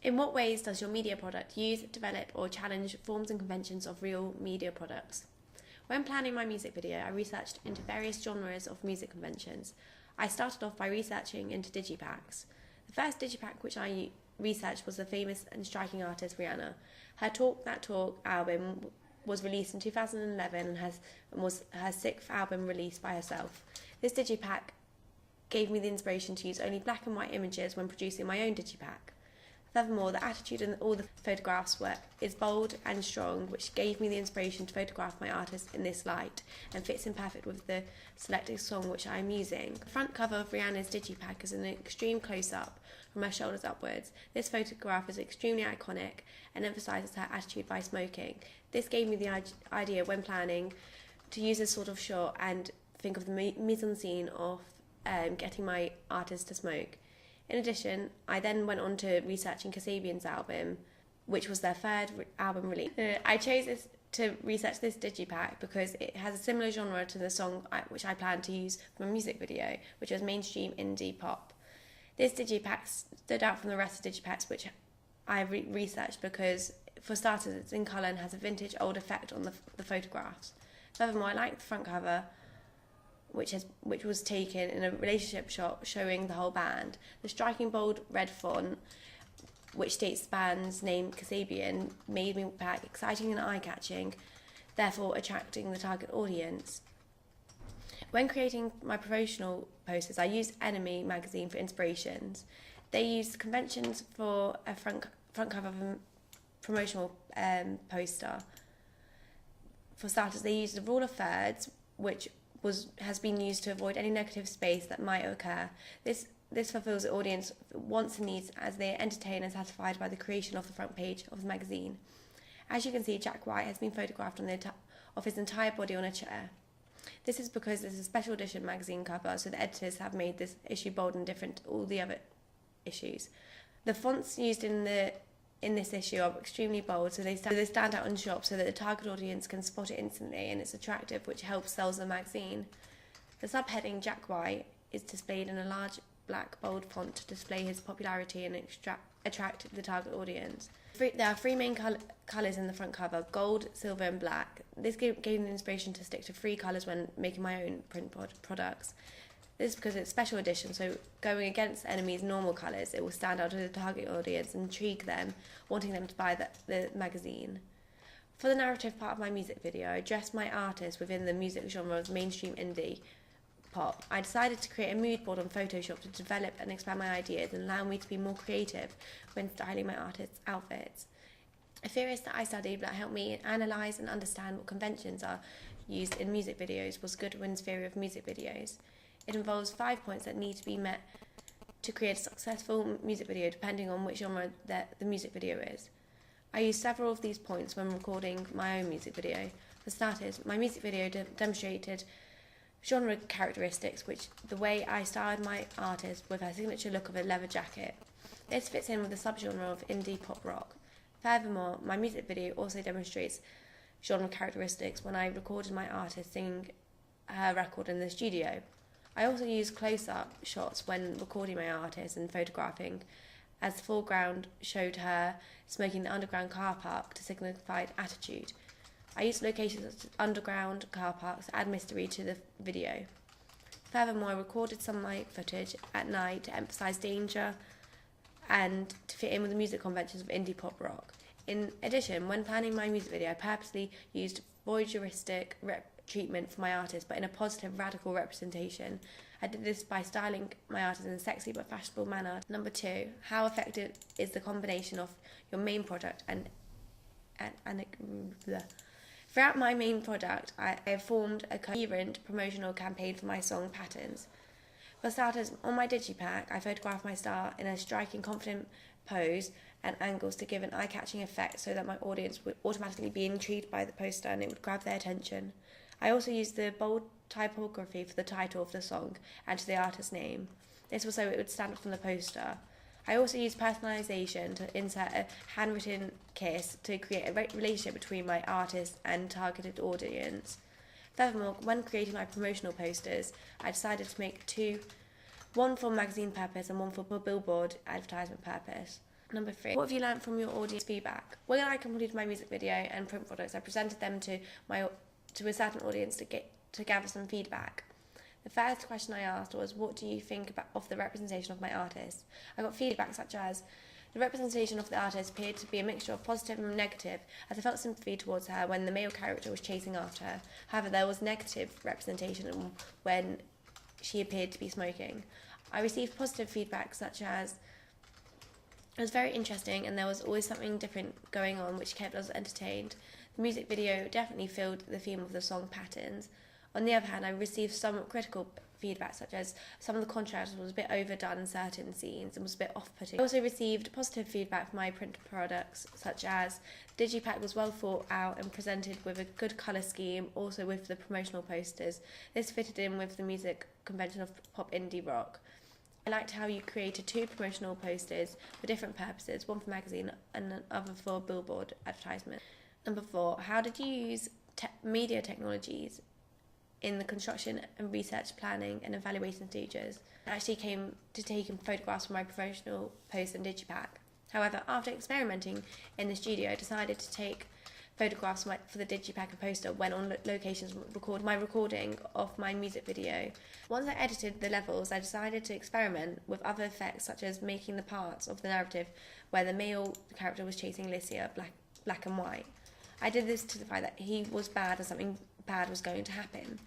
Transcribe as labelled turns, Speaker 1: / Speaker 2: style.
Speaker 1: In what ways does your media product use, develop or challenge forms and conventions of real media products? When planning my music video, I researched into various genres of music conventions. I started off by researching into digipacks. The first digipack which I researched was the famous and striking artist Rihanna. Her Talk That Talk album was released in 2011 and was her 6th album released by herself. This digipack gave me the inspiration to use only black and white images when producing my own digipack. Furthermore, the attitude in all the photographs is bold and strong, which gave me the inspiration to photograph my artist in this light and fits in perfect with the selected song which I am using. The front cover of Rihanna's digipack is an extreme close-up from her shoulders upwards. This photograph is extremely iconic and emphasises her attitude by smoking. This gave me the idea when planning to use this sort of shot and think of the mise-en-scene of getting my artist to smoke. In addition, I then went on to researching Kasabian's album, which was their 3rd album release. I chose to research this digipack because it has a similar genre to the song which I planned to use for my music video, which was mainstream indie pop. This digipack stood out from the rest of digipacks which I researched because, for starters, it's in colour and has a vintage old effect on the photographs. Furthermore, I like the front cover, which was taken in a relationship shot showing the whole band. The striking bold red font, which states the band's name Kasabian, made me pack exciting and eye-catching, therefore attracting the target audience. When creating my promotional posters, I used Enemy magazine for inspirations. They used conventions for a front cover of a promotional poster. For starters, they used the rule of thirds, which has been used to avoid any negative space that might occur. This fulfills the audience wants and needs as they are entertained and satisfied by the creation of the front page of the magazine. As you can see, Jack White has been photographed of his entire body on a chair. This is because this is a special edition magazine cover, so the editors have made this issue bold and different to all the other issues. The fonts used in this issue are extremely bold, so they stand out in shops so that the target audience can spot it instantly, and it's attractive, which helps sell the magazine. The subheading Jack White is displayed in a large black bold font to display his popularity and attract the target audience. There are 3 main colours in the front cover: gold, silver and black. This gave me the inspiration to stick to 3 colours when making my own print products. This is because it's special edition, so going against Enemy's normal colours, it will stand out to the target audience and intrigue them, wanting them to buy the magazine. For the narrative part of my music video, I dressed my artist within the music genre of mainstream indie pop. I decided to create a mood board on Photoshop to develop and expand my ideas and allow me to be more creative when styling my artist's outfits. A theorist that I studied that helped me analyse and understand what conventions are used in music videos was Goodwin's theory of music videos. It involves 5 points that need to be met to create a successful music video depending on which genre the music video is. I used several of these points when recording my own music video. For starters, my music video demonstrated genre characteristics, which the way I styled my artist with her signature look of a leather jacket. This fits in with the subgenre of indie pop rock. Furthermore, my music video also demonstrates genre characteristics when I recorded my artist singing her record in the studio. I also used close-up shots when recording my artist and photographing, as the foreground showed her smoking the underground car park to signify attitude. I used locations such as underground car parks to add mystery to the video. Furthermore, I recorded some of my footage at night to emphasise danger and to fit in with the music conventions of indie pop rock. In addition, when planning my music video, I purposely used voyeuristic treatment for my artist, but in a positive, radical representation. I did this by styling my artist in a sexy but fashionable manner. Number 2, how effective is the combination of your main product and Throughout my main product, I have formed a coherent promotional campaign for my song Patterns. For starters, on my digipack, I photographed my star in a striking, confident pose and angles to give an eye-catching effect so that my audience would automatically be intrigued by the poster and it would grab their attention. I also used the bold typography for the title of the song and to the artist's name. This was so it would stand out from the poster. I also used personalisation to insert a handwritten kiss to create a relationship between my artist and targeted audience. Furthermore, when creating my promotional posters, I decided to make 2, one for magazine purpose and one for billboard advertisement purpose. Number 3, what have you learned from your audience feedback? When I completed my music video and print products, I presented them to a certain audience to gather some feedback. The first question I asked was, what do you think of the representation of my artist? I got feedback such as, the representation of the artist appeared to be a mixture of positive and negative, as I felt sympathy towards her when the male character was chasing after her. However, there was negative representation when she appeared to be smoking. I received positive feedback such as, it was very interesting and there was always something different going on which kept us entertained. The music video definitely filled the theme of the song patterns. On the other hand, I received some critical feedback such as some of the contrast was a bit overdone in certain scenes and was a bit off-putting. I also received positive feedback from my print products such as Digipack was well thought out and presented with a good colour scheme, also with the promotional posters. This fitted in with the music convention of pop indie rock. I liked how you created 2 promotional posters for different purposes, one for magazine and another for billboard advertisement. Number 4, how did you use media technologies in the construction and research planning and evaluation stages? I actually came to taking photographs for my promotional post and Digipack. However, after experimenting in the studio, I decided to take photographs for the Digipack and poster when on locations record my recording of my music video. Once I edited the levels, I decided to experiment with other effects such as making the parts of the narrative where the male character was chasing Alicia black and white. I did this to signify that he was bad and something bad was going to happen.